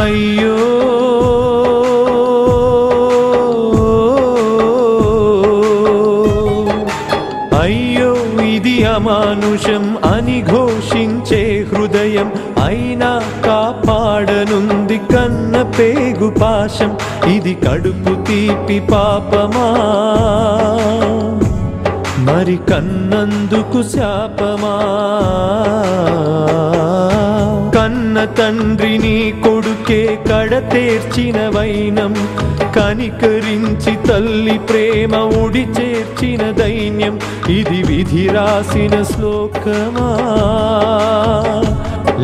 అయ్యో అయ్యో ఇది అమానుషం అని ఘోషించే హృదయం అయినా కాపాడనుంది కన్న పేగు పాశం ఇది కడుపు తీపి పాపమా మరి కన్నందుకు శాపమా కన్న తండ్రిని కొడుకే కడతేర్చిన వైనం కనికరించి తల్లి ప్రేమ ఉడి చేర్చిన దైన్యం ఇది విధి రాసిన శ్లోకమా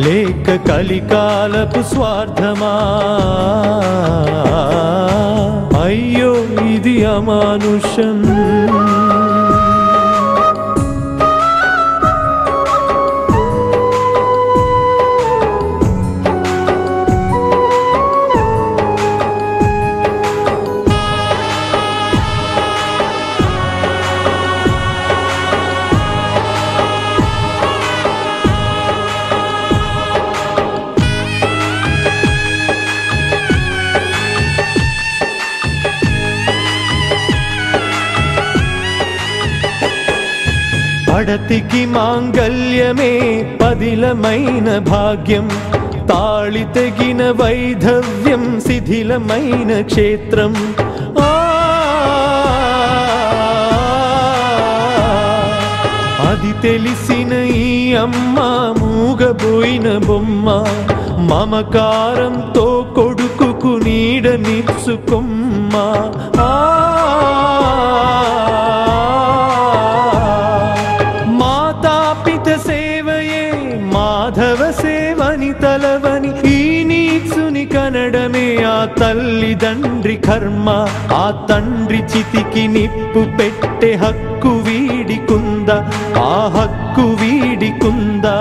లేక కలికాలపు స్వార్థమా అయ్యో ఇది అమానుషం పడతికి మాంగల్యమే పదిలమైన భాగ్యం తాళి తెగిన వైధవ్యం శిథిలమైన క్షేత్రం అది తెలిసిన ఈ అమ్మ మూగబోయిన బొమ్మ మమకారంతో కొడుకుకు నీడనిచ్చుకొమ్మ మాధవ సేవని తలవని ఈ నీచుని కనడమే ఆ తల్లిదండ్రి కర్మ ఆ తండ్రి చితికి నిప్పు పెట్టే హక్కు వీడికుందా ఆ హక్కు వీడికుందా